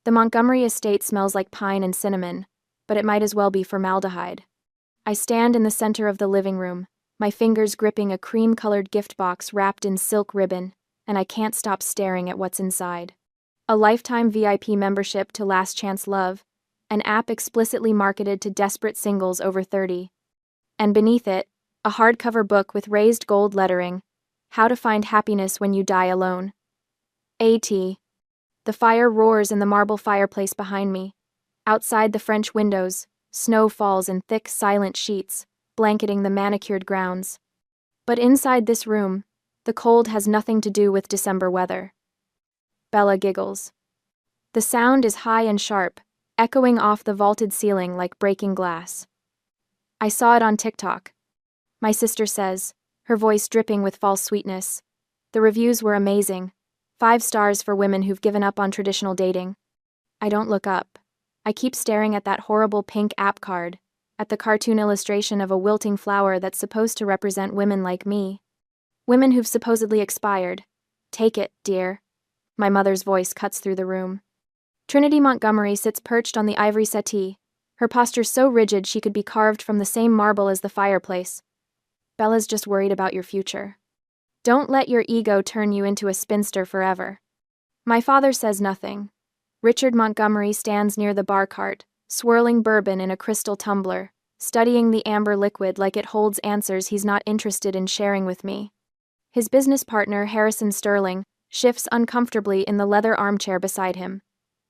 The Montgomery estate smells like pine and cinnamon, but it might as well be formaldehyde. I stand in the center of the living room, my fingers gripping a cream-colored gift box wrapped in silk ribbon, and I can't stop staring at what's inside. A lifetime VIP membership to Last Chance Love, an app explicitly marketed to desperate singles over 30. And beneath it, a hardcover book with raised gold lettering, How to Find Happiness When You Die Alone. A.T. The fire roars in the marble fireplace behind me. Outside the French windows, snow falls in thick, silent sheets, blanketing the manicured grounds. But inside this room, the cold has nothing to do with December weather. Bella giggles. The sound is high and sharp, echoing off the vaulted ceiling like breaking glass. I saw it on TikTok. My sister says, her voice dripping with false sweetness. The reviews were amazing. 5 stars for women who've given up on traditional dating. I don't look up. I keep staring at that horrible pink app card, at the cartoon illustration of a wilting flower that's supposed to represent women like me. Women who've supposedly expired. Take it, dear. My mother's voice cuts through the room. Trinity Montgomery sits perched on the ivory settee, her posture so rigid she could be carved from the same marble as the fireplace. Bella's just worried about your future. Don't let your ego turn you into a spinster forever. My father says nothing. Richard Montgomery stands near the bar cart, swirling bourbon in a crystal tumbler, studying the amber liquid like it holds answers he's not interested in sharing with me. His business partner, Harrison Sterling, shifts uncomfortably in the leather armchair beside him.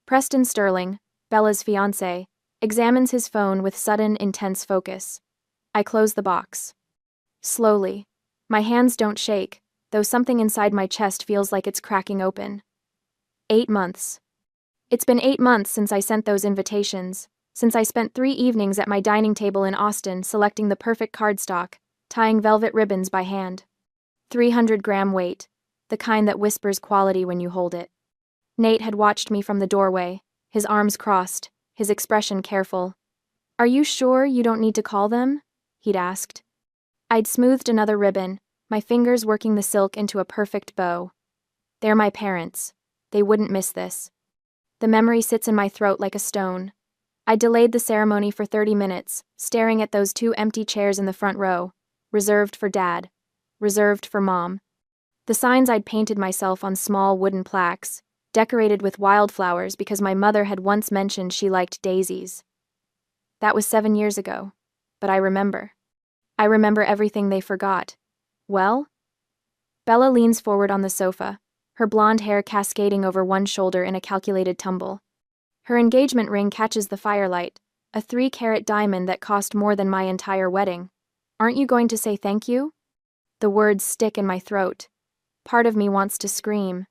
Preston Sterling, Bella's fiancé, examines his phone with sudden, intense focus. I close the box. Slowly. My hands don't shake, though something inside my chest feels like it's cracking open. 8 months. It's been 8 months since I sent those invitations, since I spent 3 evenings at my dining table in Austin selecting the perfect cardstock, tying velvet ribbons by hand. 300-gram weight, the kind that whispers quality when you hold it. Nate had watched me from the doorway, his arms crossed, his expression careful. "Are you sure you don't need to call them?" he'd asked. I'd smoothed another ribbon, my fingers working the silk into a perfect bow. They're my parents. They wouldn't miss this. The memory sits in my throat like a stone. I delayed the ceremony for 30 minutes, staring at those 2 empty chairs in the front row, reserved for Dad, reserved for Mom. The signs I'd painted myself on small wooden plaques, decorated with wildflowers because my mother had once mentioned she liked daisies. That was 7 years ago, but I remember. I remember everything they forgot. Well? Bella leans forward on the sofa, her blonde hair cascading over one shoulder in a calculated tumble. Her engagement ring catches the firelight, a 3-carat diamond that cost more than my entire wedding. Aren't you going to say thank you? The words stick in my throat. Part of me wants to scream.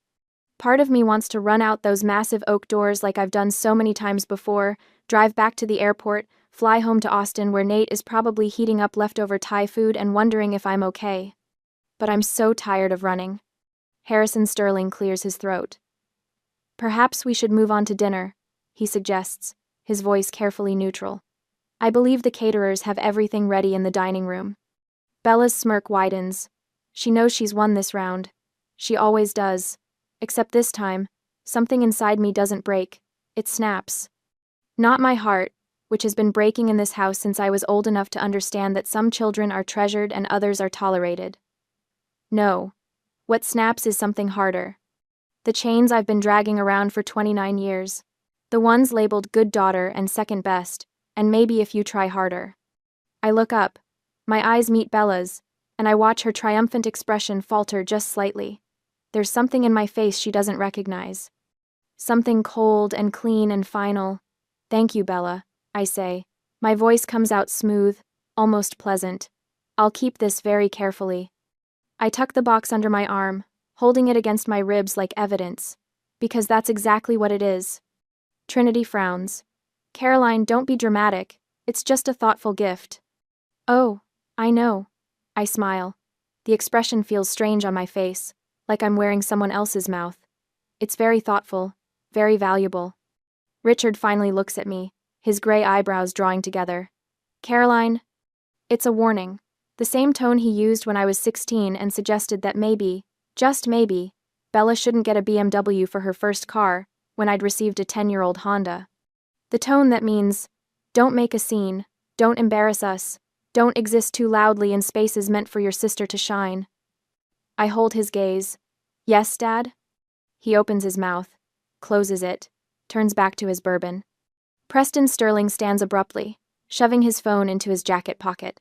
Part of me wants to run out those massive oak doors like I've done so many times before, drive back to the airport, fly home to Austin where Nate is probably heating up leftover Thai food and wondering if I'm okay. But I'm so tired of running. Harrison Sterling clears his throat. "Perhaps we should move on to dinner," he suggests, his voice carefully neutral. I believe the caterers have everything ready in the dining room. Bella's smirk widens. She knows she's won this round. She always does. Except this time, something inside me doesn't break. It snaps. Not my heart, which has been breaking in this house since I was old enough to understand that some children are treasured and others are tolerated. No. What snaps is something harder. The chains I've been dragging around for 29 years. The ones labeled good daughter and second best, and maybe if you try harder. I look up. My eyes meet Bella's, and I watch her triumphant expression falter just slightly. There's something in my face she doesn't recognize. Something cold and clean and final. "Thank you, Bella," I say. My voice comes out smooth, almost pleasant. I'll keep this very carefully. I tuck the box under my arm, holding it against my ribs like evidence, because that's exactly what it is. Trinity frowns. "Caroline, don't be dramatic. It's just a thoughtful gift." "Oh, I know." I smile. The expression feels strange on my face, like I'm wearing someone else's mouth. It's very thoughtful, very valuable. Richard finally looks at me, his gray eyebrows drawing together. "Caroline." It's a warning. The same tone he used when I was 16 and suggested that maybe, just maybe, Bella shouldn't get a BMW for her first car, when I'd received a 10-year-old Honda. The tone that means, don't make a scene, don't embarrass us, don't exist too loudly in spaces meant for your sister to shine. I hold his gaze. Yes, Dad? He opens his mouth, closes it, turns back to his bourbon. Preston Sterling stands abruptly, shoving his phone into his jacket pocket.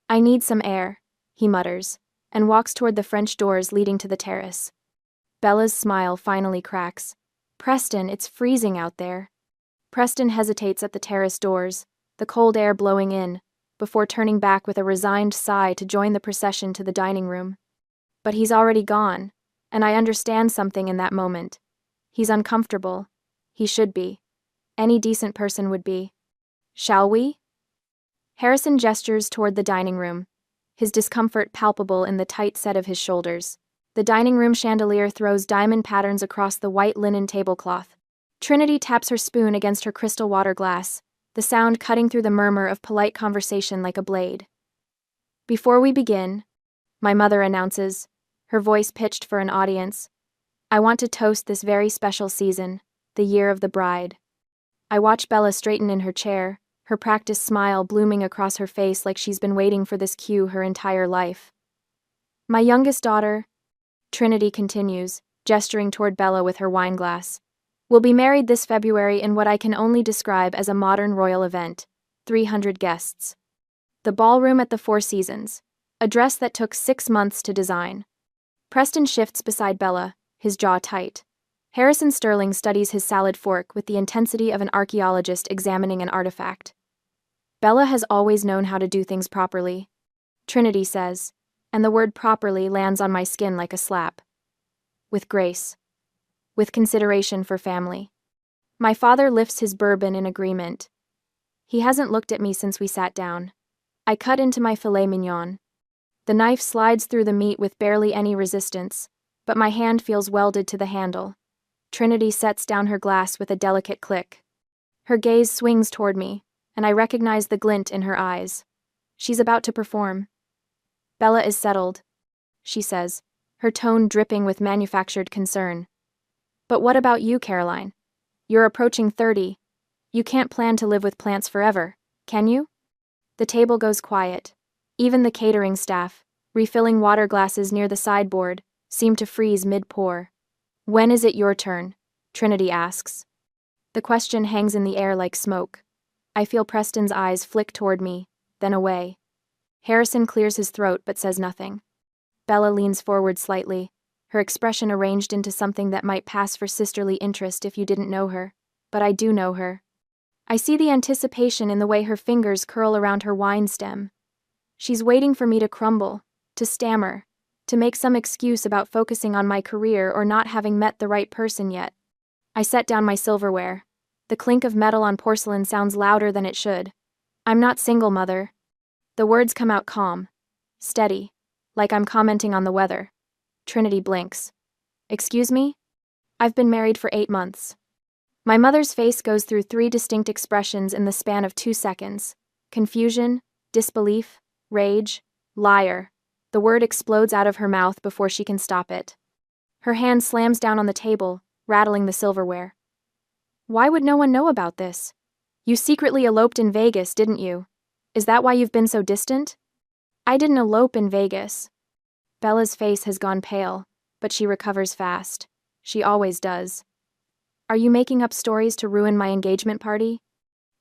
I need some air, he mutters, and walks toward the French doors leading to the terrace. Bella's smile finally cracks. Preston, it's freezing out there. Preston hesitates at the terrace doors, the cold air blowing in, before turning back with a resigned sigh to join the procession to the dining room. But he's already gone, and I understand something in that moment. He's uncomfortable. He should be. Any decent person would be. Shall we? Harrison gestures toward the dining room, his discomfort palpable in the tight set of his shoulders. The dining room chandelier throws diamond patterns across the white linen tablecloth. Trinity taps her spoon against her crystal water glass, the sound cutting through the murmur of polite conversation like a blade. Before we begin, my mother announces, her voice pitched for an audience, I want to toast this very special season, the year of the bride. I watch Bella straighten in her chair, her practiced smile blooming across her face like she's been waiting for this cue her entire life. My youngest daughter, Trinity continues, gesturing toward Bella with her wine glass, will be married this February in what I can only describe as a modern royal event, 300 guests. The ballroom at the Four Seasons, a dress that took 6 months to design. Preston shifts beside Bella, his jaw tight. Harrison Sterling studies his salad fork with the intensity of an archaeologist examining an artifact. Bella has always known how to do things properly, Trinity says, and the word properly lands on my skin like a slap. With grace. With consideration for family. My father lifts his bourbon in agreement. He hasn't looked at me since we sat down. I cut into my filet mignon. The knife slides through the meat with barely any resistance, but my hand feels welded to the handle. Trinity sets down her glass with a delicate click. Her gaze swings toward me, and I recognize the glint in her eyes. She's about to perform. Bella is settled, she says, her tone dripping with manufactured concern. But what about you, Caroline? You're approaching 30. You can't plan to live with plants forever, can you? The table goes quiet. Even the catering staff, refilling water glasses near the sideboard, seem to freeze mid-pour. When is it your turn? Trinity asks. The question hangs in the air like smoke. I feel Preston's eyes flick toward me, then away. Harrison clears his throat but says nothing. Bella leans forward slightly, her expression arranged into something that might pass for sisterly interest if you didn't know her, but I do know her. I see the anticipation in the way her fingers curl around her wine stem. She's waiting for me to crumble, to stammer, to make some excuse about focusing on my career or not having met the right person yet. I set down my silverware. The clink of metal on porcelain sounds louder than it should. I'm not single, Mother. The words come out calm, steady, like I'm commenting on the weather. Trinity blinks. Excuse me? I've been married for 8 months. My mother's face goes through 3 distinct expressions in the span of 2 seconds. Confusion, disbelief, rage, liar. The word explodes out of her mouth before she can stop it. Her hand slams down on the table, rattling the silverware. Why would no one know about this? You secretly eloped in Vegas, didn't you? Is that why you've been so distant? I didn't elope in Vegas. Bella's face has gone pale, but she recovers fast. She always does. Are you making up stories to ruin my engagement party?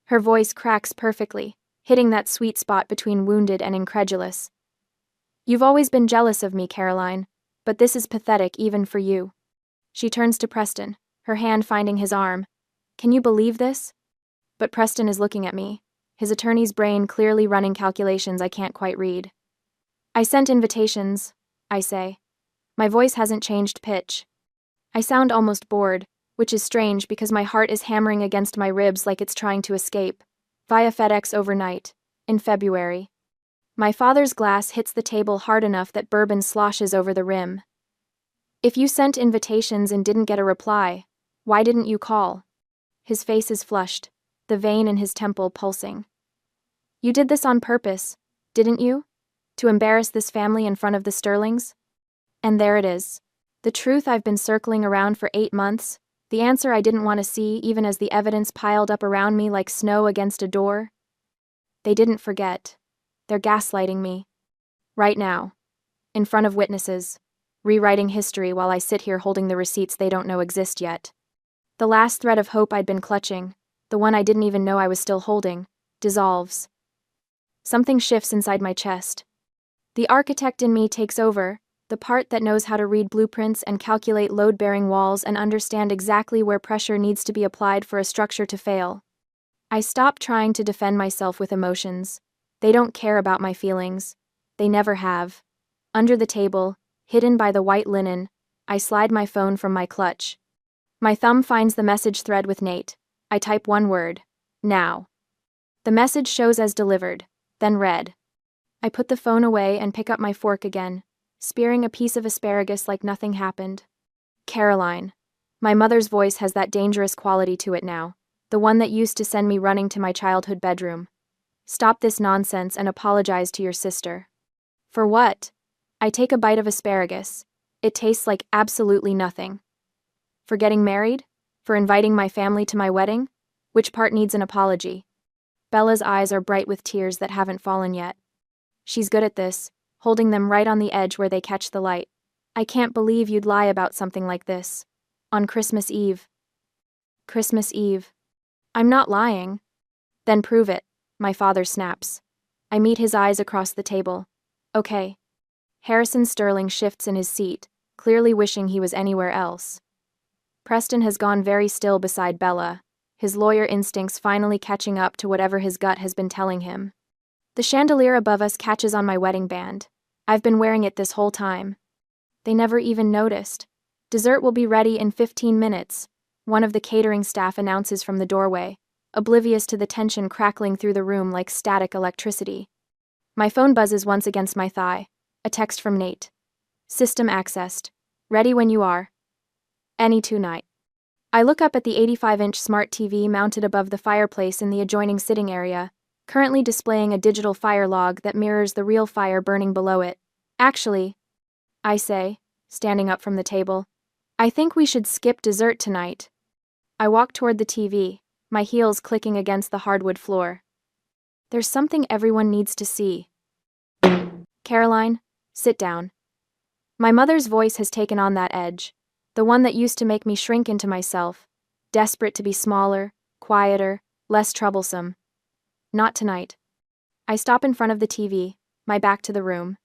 Her voice cracks perfectly, hitting that sweet spot between wounded and incredulous. You've always been jealous of me, Caroline, but this is pathetic even for you. She turns to Preston, her hand finding his arm. Can you believe this? But Preston is looking at me, his attorney's brain clearly running calculations I can't quite read. I sent invitations, I say. My voice hasn't changed pitch. I sound almost bored, which is strange because my heart is hammering against my ribs like it's trying to escape. Via FedEx overnight, in February. My father's glass hits the table hard enough that bourbon sloshes over the rim. If you sent invitations and didn't get a reply, why didn't you call? His face is flushed, the vein in his temple pulsing. You did this on purpose, didn't you? To embarrass this family in front of the Sterlings? And there it is. The truth I've been circling around for 8 months, The answer I didn't want to see, even as the evidence piled up around me like snow against a door. They didn't forget. They're gaslighting me. Right now. In front of witnesses. Rewriting history while I sit here holding the receipts they don't know exist yet. The last thread of hope I'd been clutching, the one I didn't even know I was still holding, dissolves. Something shifts inside my chest. The architect in me takes over, the part that knows how to read blueprints and calculate load-bearing walls and understand exactly where pressure needs to be applied for a structure to fail. I stop trying to defend myself with emotions. They don't care about my feelings. They never have. Under the table, hidden by the white linen, I slide my phone from my clutch. My thumb finds the message thread with Nate. I type one word. Now. The message shows as delivered, then read. I put the phone away and pick up my fork again, spearing a piece of asparagus like nothing happened. Caroline. My mother's voice has that dangerous quality to it now, the one that used to send me running to my childhood bedroom. Stop this nonsense and apologize to your sister. For what? I take a bite of asparagus. It tastes like absolutely nothing. For getting married? For inviting my family to my wedding? Which part needs an apology? Bella's eyes are bright with tears that haven't fallen yet. She's good at this, holding them right on the edge where they catch the light. I can't believe you'd lie about something like this. On Christmas Eve. Christmas Eve. I'm not lying. Then prove it, my father snaps. I meet his eyes across the table. Okay. Harrison Sterling shifts in his seat, clearly wishing he was anywhere else. Preston has gone very still beside Bella, his lawyer instincts finally catching up to whatever his gut has been telling him. The chandelier above us catches on my wedding band. I've been wearing it this whole time. They never even noticed. Dessert will be ready in 15 minutes, one of the catering staff announces from the doorway, oblivious to the tension crackling through the room like static electricity. My phone buzzes once against my thigh. A text from Nate. System accessed. Ready when you are. Any tonight. I look up at the 85-inch smart TV mounted above the fireplace in the adjoining sitting area, currently displaying a digital fire log that mirrors the real fire burning below it. Actually, I say, standing up from the table, I think we should skip dessert tonight. I walk toward the TV, my heels clicking against the hardwood floor. There's something everyone needs to see. Caroline, sit down. My mother's voice has taken on that edge, the one that used to make me shrink into myself, desperate to be smaller, quieter, less troublesome. Not tonight. I stop in front of the TV, my back to the room.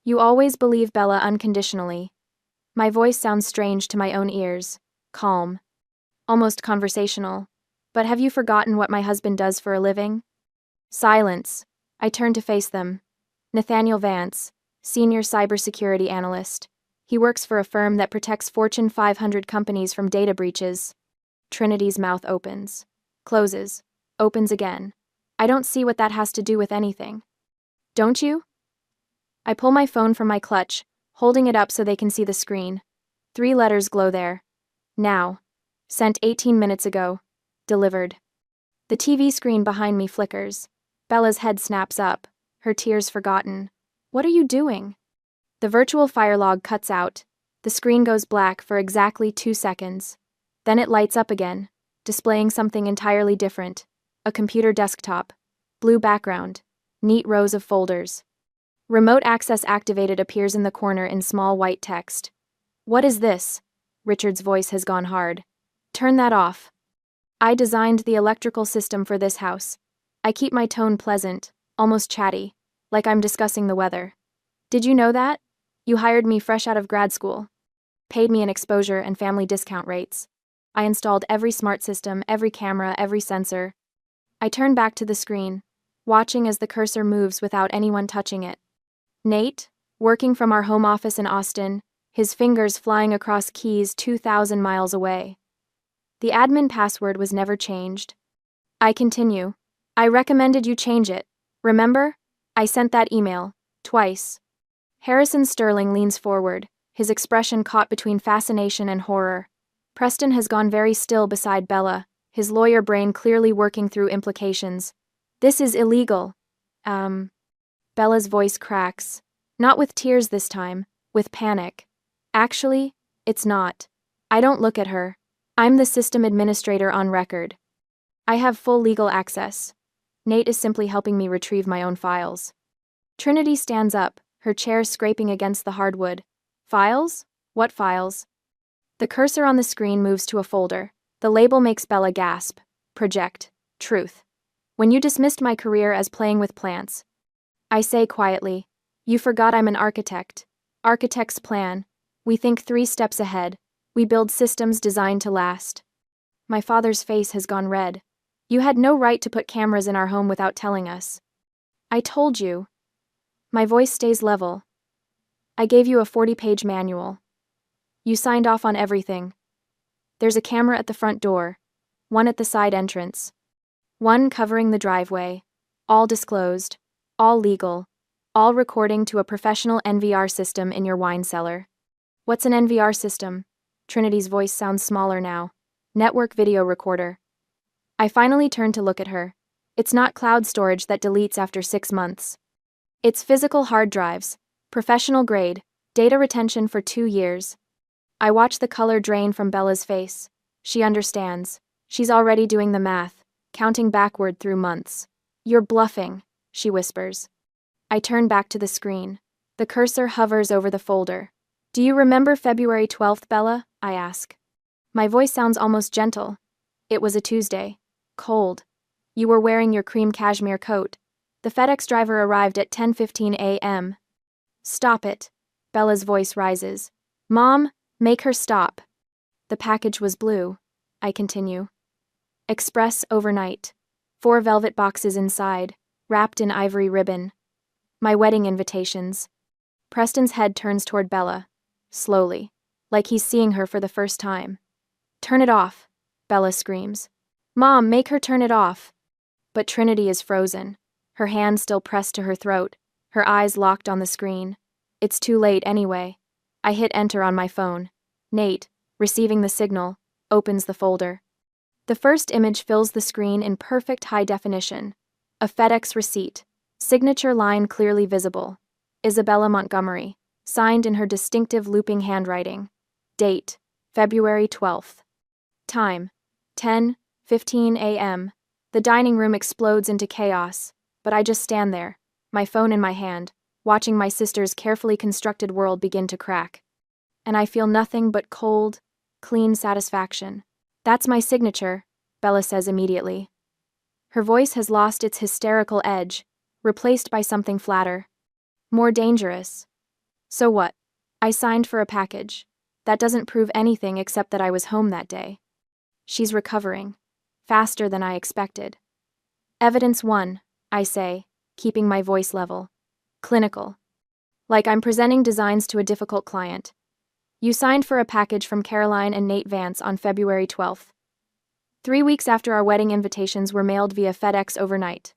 You always believe Bella unconditionally. My voice sounds strange to my own ears, calm, almost conversational. But have you forgotten what my husband does for a living? Silence. I turn to face them. Nathaniel Vance, senior cybersecurity analyst. He works for a firm that protects Fortune 500 companies from data breaches. Trinity's mouth opens, closes, opens again. I don't see what that has to do with anything. Don't you? I pull my phone from my clutch, holding it up so they can see the screen. 3 letters glow there. Now. Sent 18 minutes ago. Delivered. The TV screen behind me flickers. Bella's head snaps up, her tears forgotten. What are you doing? The virtual fire log cuts out. The screen goes black for exactly 2 seconds. Then it lights up again, displaying something entirely different. A computer desktop. Blue background. Neat rows of folders. Remote access activated appears in the corner in small white text. What is this? Richard's voice has gone hard. Turn that off. I designed the electrical system for this house. I keep my tone pleasant, almost chatty, like I'm discussing the weather. Did you know that? You hired me fresh out of grad school. Paid me an exposure and family discount rates. I installed every smart system, every camera, every sensor. I turn back to the screen, watching as the cursor moves without anyone touching it. Nate, working from our home office in Austin, his fingers flying across keys 2,000 miles away. The admin password was never changed. I continue. I recommended you change it. Remember? I sent that email. Twice. Harrison Sterling leans forward, his expression caught between fascination and horror. Preston has gone very still beside Bella, his lawyer brain clearly working through implications. This is illegal. Bella's voice cracks. Not with tears this time, with panic. Actually, it's not. I don't look at her. I'm the system administrator on record. I have full legal access. Nate is simply helping me retrieve my own files. Trinity stands up, her chair scraping against the hardwood. Files? What files? The cursor on the screen moves to a folder. The label makes Bella gasp. Project. Truth. When you dismissed my career as playing with plants. I say quietly, you forgot I'm an architect. Architect's plan. We think 3 steps ahead. We build systems designed to last. My father's face has gone red. You had no right to put cameras in our home without telling us. I told you. My voice stays level. I gave you a 40-page manual. You signed off on everything. There's a camera at the front door, one at the side entrance, one covering the driveway, all disclosed, all legal, all recording to a professional NVR system in your wine cellar. What's an NVR system? Trinity's voice sounds smaller now. Network video recorder. I finally turn to look at her. It's not cloud storage that deletes after 6 months. It's physical hard drives, professional grade, data retention for 2 years. I watch the color drain from Bella's face. She understands. She's already doing the math, counting backward through months. You're bluffing, she whispers. I turn back to the screen. The cursor hovers over the folder. Do you remember February 12th, Bella? I ask. My voice sounds almost gentle. It was a Tuesday. Cold. You were wearing your cream cashmere coat. The FedEx driver arrived at 10:15 a.m. Stop it. Bella's voice rises. Mom, make her stop. The package was blue. I continue. Express overnight. 4 velvet boxes inside, wrapped in ivory ribbon. My wedding invitations. Preston's head turns toward Bella, slowly, like he's seeing her for the first time. Turn it off, Bella screams. Mom, make her turn it off. But Trinity is frozen, her hand still pressed to her throat, her eyes locked on the screen. It's too late anyway. I hit enter on my phone. Nate, receiving the signal, opens the folder. The first image fills the screen in perfect high definition. A FedEx receipt, signature line clearly visible. Isabella Montgomery, signed in her distinctive looping handwriting. Date, February 12th. Time, 10:15 a.m. The dining room explodes into chaos, but I just stand there, my phone in my hand, watching my sister's carefully constructed world begin to crack. And I feel nothing but cold, clean satisfaction. That's my signature, Bella says immediately. Her voice has lost its hysterical edge, replaced by something flatter. More dangerous. So what? I signed for a package. That doesn't prove anything except that I was home that day. She's recovering. Faster than I expected. Evidence 1, I say, keeping my voice level. Clinical. Like I'm presenting designs to a difficult client. You signed for a package from Caroline and Nate Vance on February 12th. 3 weeks after our wedding invitations were mailed via FedEx overnight.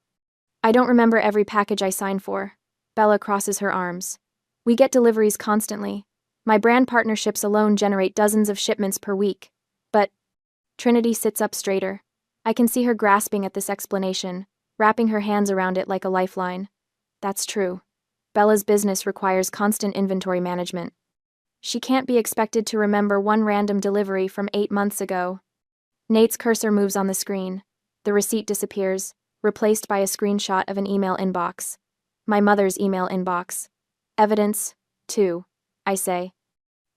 I don't remember every package I signed for. Bella crosses her arms. We get deliveries constantly. My brand partnerships alone generate dozens of shipments per week. But Trinity sits up straighter. I can see her grasping at this explanation, wrapping her hands around it like a lifeline. That's true. Bella's business requires constant inventory management. She can't be expected to remember one random delivery from 8 months ago. Nate's cursor moves on the screen. The receipt disappears, replaced by a screenshot of an email inbox. My mother's email inbox. Evidence 2, I say.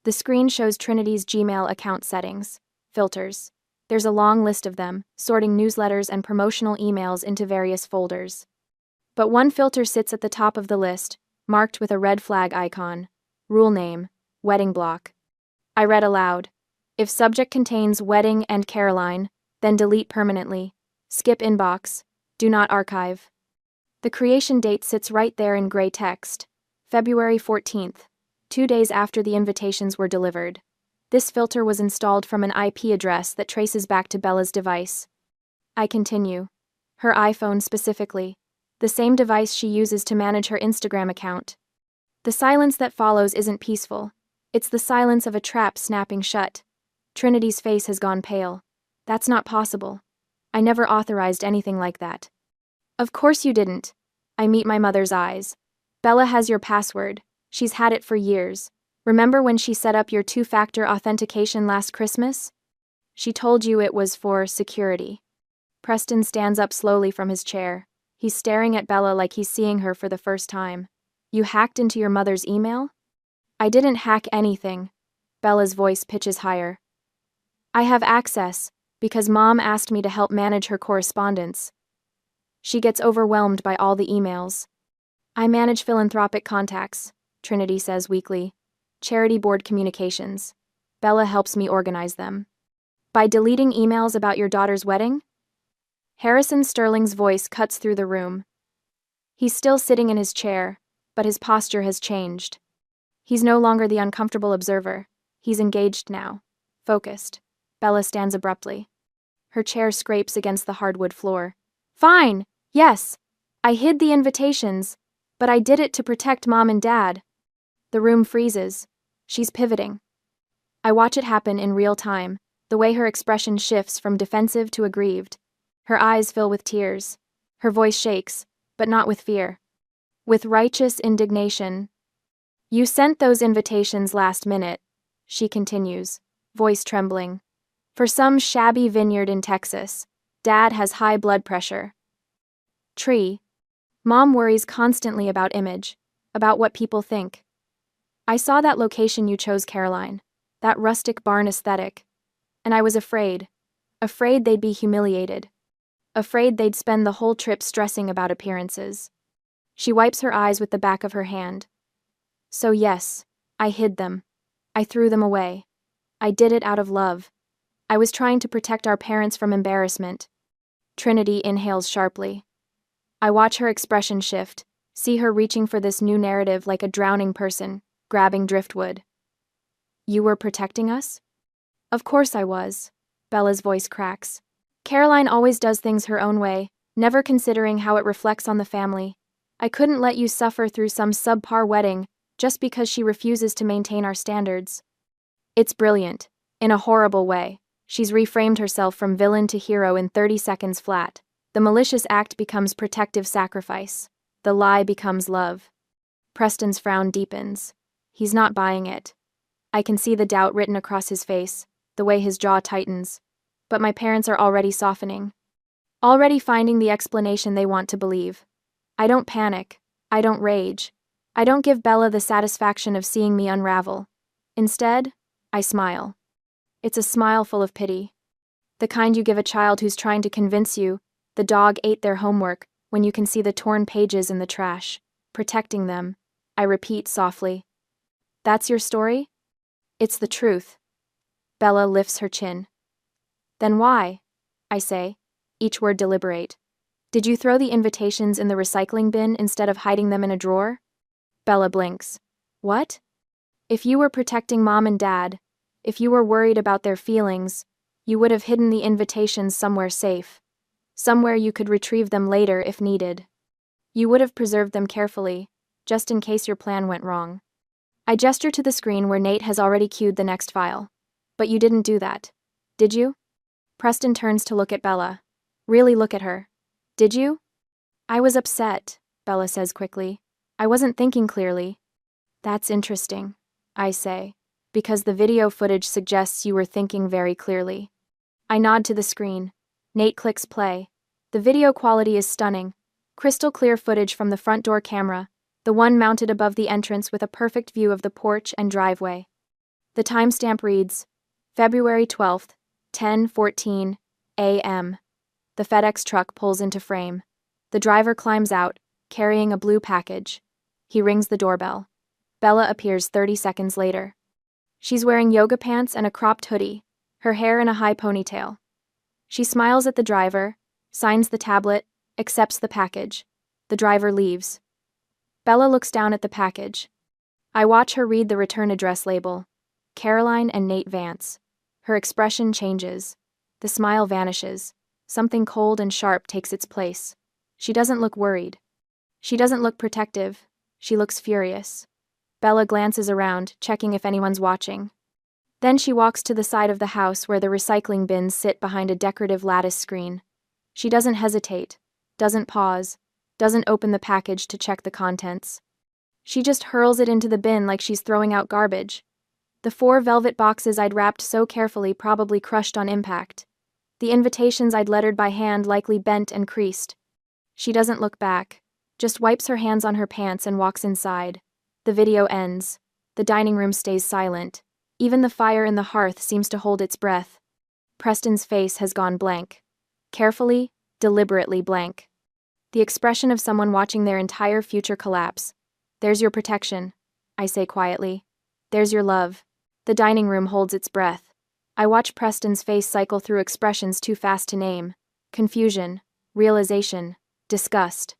The screen shows Trinity's Gmail account settings. Filters. There's a long list of them, sorting newsletters and promotional emails into various folders. But one filter sits at the top of the list, marked with a red flag icon. Rule name, wedding block. I read aloud. If subject contains wedding and Caroline, then delete permanently. Skip inbox. Do not archive. The creation date sits right there in gray text. February 14th, 2 days after the invitations were delivered. This filter was installed from an IP address that traces back to Bella's device. I continue. Her iPhone specifically. The same device she uses to manage her Instagram account. The silence that follows isn't peaceful. It's the silence of a trap snapping shut. Trinity's face has gone pale. That's not possible. I never authorized anything like that. Of course you didn't. I meet my mother's eyes. Bella has your password. She's had it for years. Remember when she set up your 2-factor authentication last Christmas? She told you it was for security. Preston stands up slowly from his chair. He's staring at Bella like he's seeing her for the first time. You hacked into your mother's email? I didn't hack anything. Bella's voice pitches higher. I have access, because Mom asked me to help manage her correspondence. She gets overwhelmed by all the emails. I manage philanthropic contacts, Trinity says weakly. Charity board communications. Bella helps me organize them. By deleting emails about your daughter's wedding? Harrison Sterling's voice cuts through the room. He's still sitting in his chair, but his posture has changed. He's no longer the uncomfortable observer. He's engaged now. Focused. Bella stands abruptly. Her chair scrapes against the hardwood floor. Fine, yes. I hid the invitations, but I did it to protect Mom and Dad. The room freezes. She's pivoting. I watch it happen in real time, the way her expression shifts from defensive to aggrieved. Her eyes fill with tears. Her voice shakes, but not with fear. With righteous indignation. You sent those invitations last minute, she continues, voice trembling. For some shabby vineyard in Texas. Dad has high blood pressure. Tree. Mom worries constantly about image, about what people think. I saw that location you chose, Caroline, that rustic barn aesthetic, and I was afraid they'd be humiliated, afraid they'd spend the whole trip stressing about appearances. She wipes her eyes with the back of her hand. So yes, I hid them. I threw them away. I did it out of love. I was trying to protect our parents from embarrassment. Trinity inhales sharply. I watch her expression shift, see her reaching for this new narrative like a drowning person, grabbing driftwood. You were protecting us? Of course I was. Bella's voice cracks. Caroline always does things her own way, never considering how it reflects on the family. I couldn't let you suffer through some subpar wedding just because she refuses to maintain our standards. It's brilliant, in a horrible way. She's reframed herself from villain to hero in 30 seconds flat. The malicious act becomes protective sacrifice. The lie becomes love. Preston's frown deepens. He's not buying it. I can see the doubt written across his face, the way his jaw tightens. But my parents are already softening. Already finding the explanation they want to believe. I don't panic. I don't rage. I don't give Bella the satisfaction of seeing me unravel. Instead, I smile. It's a smile full of pity. The kind you give a child who's trying to convince you the dog ate their homework when you can see the torn pages in the trash. Protecting them, I repeat softly. That's your story? It's the truth. Bella lifts her chin. Then why? I say, each word deliberate. Did you throw the invitations in the recycling bin instead of hiding them in a drawer? Bella blinks. What? If you were protecting Mom and Dad, if you were worried about their feelings, you would have hidden the invitations somewhere safe. Somewhere you could retrieve them later if needed. You would have preserved them carefully, just in case your plan went wrong. I gesture to the screen where Nate has already queued the next file. But you didn't do that, did you? Preston turns to look at Bella. Really look at her. Did you? I was upset, Bella says quickly. I wasn't thinking clearly. That's interesting, I say, because the video footage suggests you were thinking very clearly. I nod to the screen. Nate clicks play. The video quality is stunning. Crystal clear footage from the front door camera, the one mounted above the entrance with a perfect view of the porch and driveway. The timestamp reads, February 12th, 10:14 a.m. The FedEx truck pulls into frame. The driver climbs out, carrying a blue package. He rings the doorbell. Bella appears 30 seconds later. She's wearing yoga pants and a cropped hoodie, her hair in a high ponytail. She smiles at the driver, signs the tablet, accepts the package. The driver leaves. Bella looks down at the package. I watch her read the return address label. Caroline and Nate Vance. Her expression changes. The smile vanishes. Something cold and sharp takes its place. She doesn't look worried. She doesn't look protective. She looks furious. Bella glances around, checking if anyone's watching. Then she walks to the side of the house where the recycling bins sit behind a decorative lattice screen. She doesn't hesitate, doesn't pause, doesn't open the package to check the contents. She just hurls it into the bin like she's throwing out garbage. The 4 velvet boxes I'd wrapped so carefully probably crushed on impact. The invitations I'd lettered by hand likely bent and creased. She doesn't look back, just wipes her hands on her pants and walks inside. The video ends. The dining room stays silent. Even the fire in the hearth seems to hold its breath. Preston's face has gone blank. Carefully, deliberately blank. The expression of someone watching their entire future collapse. There's your protection, I say quietly. There's your love. The dining room holds its breath. I watch Preston's face cycle through expressions too fast to name. Confusion, realization, disgust.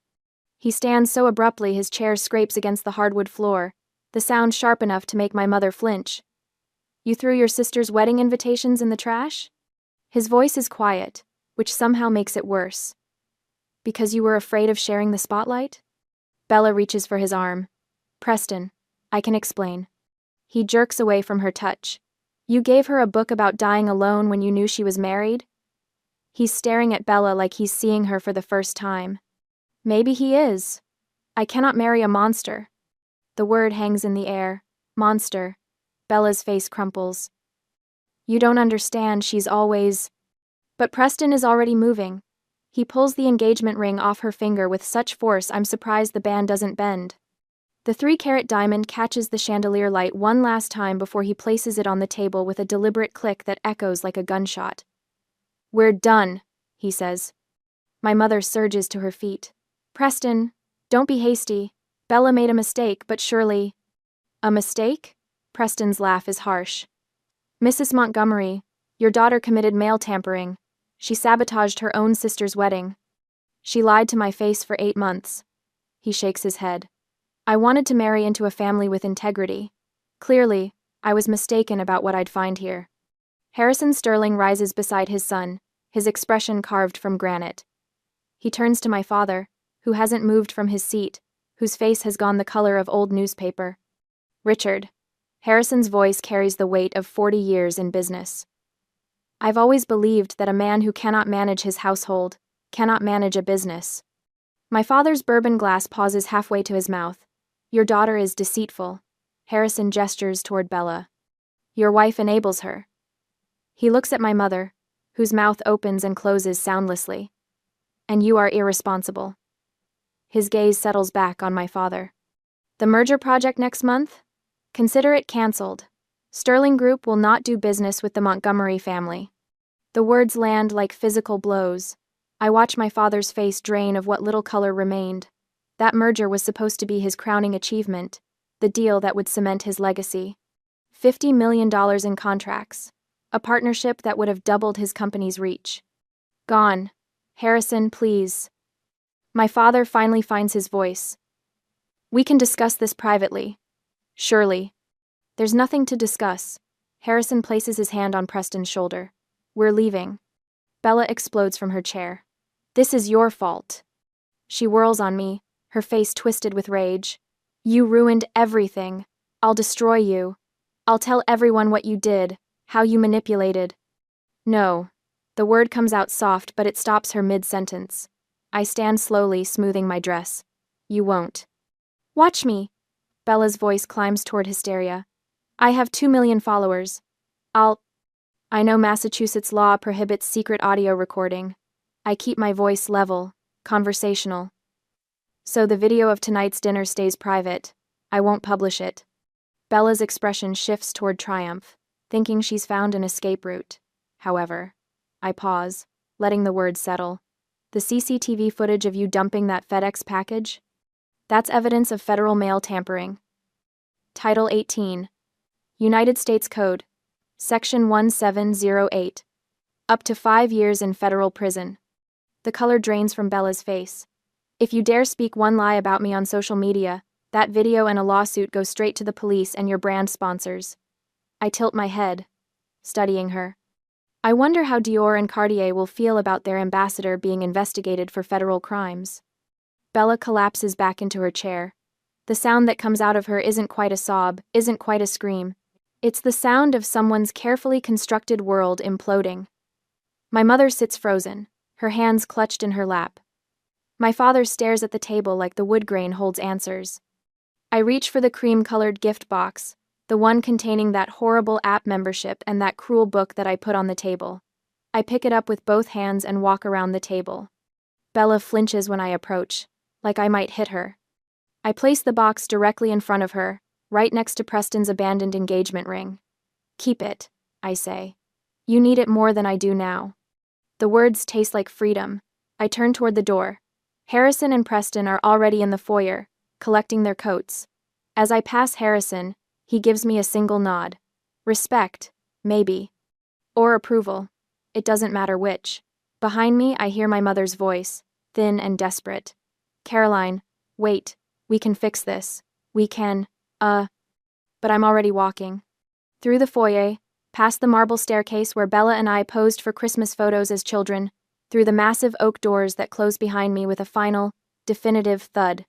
He stands so abruptly his chair scrapes against the hardwood floor, the sound sharp enough to make my mother flinch. You threw your sister's wedding invitations in the trash? His voice is quiet, which somehow makes it worse. Because you were afraid of sharing the spotlight? Bella reaches for his arm. Preston, I can explain. He jerks away from her touch. You gave her a book about dying alone when you knew she was married? He's staring at Bella like he's seeing her for the first time. Maybe he is. I cannot marry a monster. The word hangs in the air. Monster. Bella's face crumples. You don't understand, she's always... But Preston is already moving. He pulls the engagement ring off her finger with such force I'm surprised the band doesn't bend. The 3-carat diamond catches the chandelier light one last time before he places it on the table with a deliberate click that echoes like a gunshot. We're done, he says. My mother surges to her feet. Preston, don't be hasty. Bella made a mistake, but surely... A mistake? Preston's laugh is harsh. Mrs. Montgomery, your daughter committed mail tampering. She sabotaged her own sister's wedding. She lied to my face for 8 months. He shakes his head. I wanted to marry into a family with integrity. Clearly, I was mistaken about what I'd find here. Harrison Sterling rises beside his son, his expression carved from granite. He turns to my father, who hasn't moved from his seat, whose face has gone the color of old newspaper. Richard. Harrison's voice carries the weight of 40 years in business. I've always believed that a man who cannot manage his household cannot manage a business. My father's bourbon glass pauses halfway to his mouth. Your daughter is deceitful. Harrison gestures toward Bella. Your wife enables her. He looks at my mother, whose mouth opens and closes soundlessly. And you are irresponsible. His gaze settles back on my father. The merger project next month? Consider it cancelled. Sterling Group will not do business with the Montgomery family. The words land like physical blows. I watch my father's face drain of what little color remained. That merger was supposed to be his crowning achievement, the deal that would cement his legacy. $50 million in contracts. A partnership that would have doubled his company's reach. Gone. Harrison, please. My father finally finds his voice. We can discuss this privately. Surely. There's nothing to discuss. Harrison places his hand on Preston's shoulder. We're leaving. Bella explodes from her chair. This is your fault. She whirls on me, her face twisted with rage. You ruined everything. I'll destroy you. I'll tell everyone what you did, how you manipulated. No. The word comes out soft, but it stops her mid-sentence. I stand slowly, smoothing my dress. You won't. Watch me. Bella's voice climbs toward hysteria. I have 2 million followers. I know Massachusetts law prohibits secret audio recording. I keep my voice level, conversational. So the video of tonight's dinner stays private. I won't publish it. Bella's expression shifts toward triumph, thinking she's found an escape route. However, I pause, letting the words settle. The CCTV footage of you dumping that FedEx package? That's evidence of federal mail tampering. Title 18. United States Code. Section 1708. Up to 5 years in federal prison. The color drains from Bella's face. If you dare speak one lie about me on social media, that video and a lawsuit go straight to the police and your brand sponsors. I tilt my head, studying her. I wonder how Dior and Cartier will feel about their ambassador being investigated for federal crimes. Bella collapses back into her chair. The sound that comes out of her isn't quite a sob, isn't quite a scream. It's the sound of someone's carefully constructed world imploding. My mother sits frozen, her hands clutched in her lap. My father stares at the table like the wood grain holds answers. I reach for the cream-colored gift box, The one containing that horrible app membership and that cruel book that I put on the table. I pick it up with both hands and walk around the table. Bella flinches when I approach, like I might hit her. I place the box directly in front of her, right next to Preston's abandoned engagement ring. Keep it, I say. You need it more than I do now. The words taste like freedom. I turn toward the door. Harrison and Preston are already in the foyer, collecting their coats. As I pass Harrison, he gives me a single nod. Respect, maybe. Or approval. It doesn't matter which. Behind me, I hear my mother's voice, thin and desperate. Caroline, wait. We can fix this. We can, But I'm already walking. Through the foyer, past the marble staircase where Bella and I posed for Christmas photos as children, through the massive oak doors that close behind me with a final, definitive thud.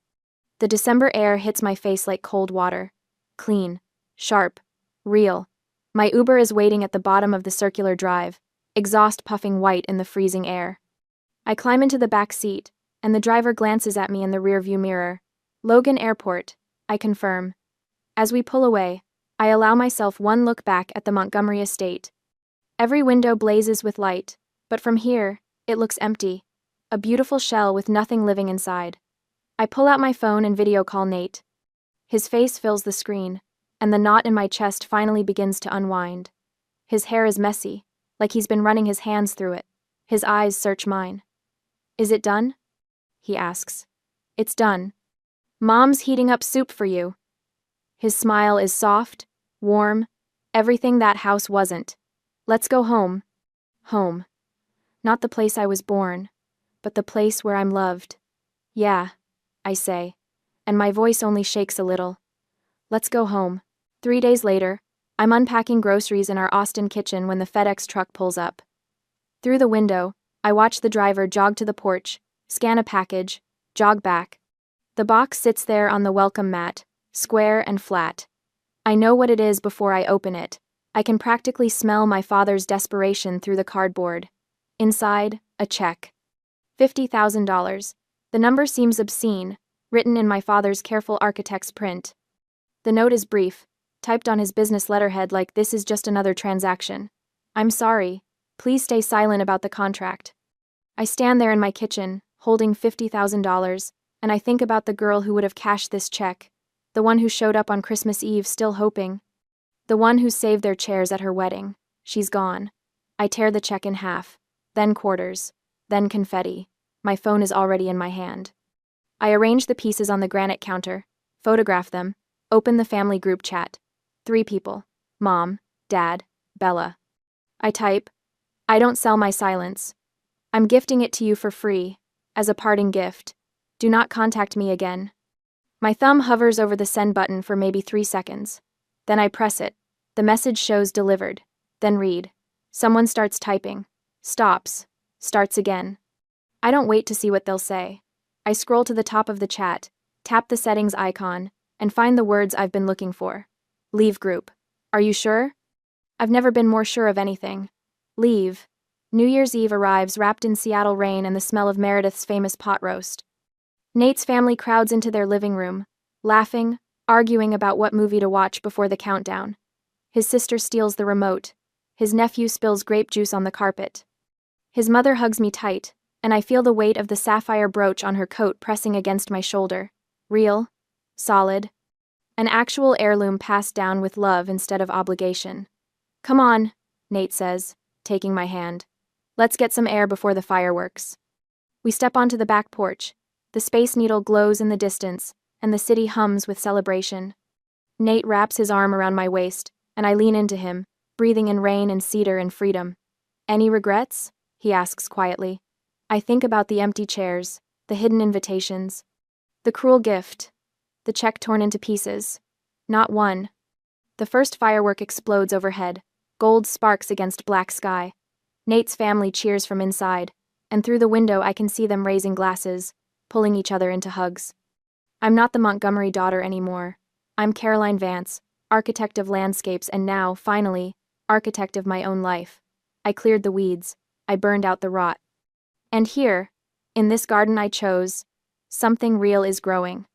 The December air hits my face like cold water. Clean, sharp, real. My Uber is waiting at the bottom of the circular drive, exhaust puffing white in the freezing air. I climb into the back seat, and the driver glances at me in the rearview mirror. Logan Airport, I confirm. As we pull away, I allow myself one look back at the Montgomery estate. Every window blazes with light, but from here, it looks empty. A beautiful shell with nothing living inside. I pull out my phone and video call Nate. His face fills the screen, and the knot in my chest finally begins to unwind. His hair is messy, like he's been running his hands through it. His eyes search mine. Is it done? He asks. It's done. Mom's heating up soup for you. His smile is soft, warm, everything that house wasn't. Let's go home. Home. Not the place I was born, but the place where I'm loved. Yeah, I say, and my voice only shakes a little. Let's go home. 3 days later, I'm unpacking groceries in our Austin kitchen when the FedEx truck pulls up. Through the window, I watch the driver jog to the porch, scan a package, jog back. The box sits there on the welcome mat, square and flat. I know what it is before I open it. I can practically smell my father's desperation through the cardboard. Inside, a check. $50,000. The number seems obscene, written in my father's careful architect's print. The note is brief, typed on his business letterhead like this is just another transaction. I'm sorry. Please stay silent about the contract. I stand there in my kitchen, holding $50,000, and I think about the girl who would have cashed this check, the one who showed up on Christmas Eve still hoping, the one who saved their chairs at her wedding. She's gone. I tear the check in half, then quarters, then confetti. My phone is already in my hand. I arrange the pieces on the granite counter, photograph them, open the family group chat. 3 people. Mom, Dad, Bella. I type, I don't sell my silence. I'm gifting it to you for free, as a parting gift. Do not contact me again. My thumb hovers over the send button for maybe 3 seconds. Then I press it. The message shows delivered. Then read. Someone starts typing. Stops. Starts again. I don't wait to see what they'll say. I scroll to the top of the chat, tap the settings icon, and find the words I've been looking for. Leave group. Are you sure? I've never been more sure of anything. Leave. New Year's Eve arrives wrapped in Seattle rain and the smell of Meredith's famous pot roast. Nate's family crowds into their living room, laughing, arguing about what movie to watch before the countdown. His sister steals the remote. His nephew spills grape juice on the carpet. His mother hugs me tight, and I feel the weight of the sapphire brooch on her coat pressing against my shoulder. Real. Solid. An actual heirloom passed down with love instead of obligation. Come on, Nate says, taking my hand. Let's get some air before the fireworks. We step onto the back porch. The Space Needle glows in the distance, and the city hums with celebration. Nate wraps his arm around my waist, and I lean into him, breathing in rain and cedar and freedom. Any regrets? He asks quietly. I think about the empty chairs, the hidden invitations, the cruel gift, the check torn into pieces. Not one. The first firework explodes overhead, gold sparks against black sky. Nate's family cheers from inside, and through the window I can see them raising glasses, pulling each other into hugs. I'm not the Montgomery daughter anymore. I'm Caroline Vance, architect of landscapes and now, finally, architect of my own life. I cleared the weeds. I burned out the rot. And here, in this garden I chose, something real is growing.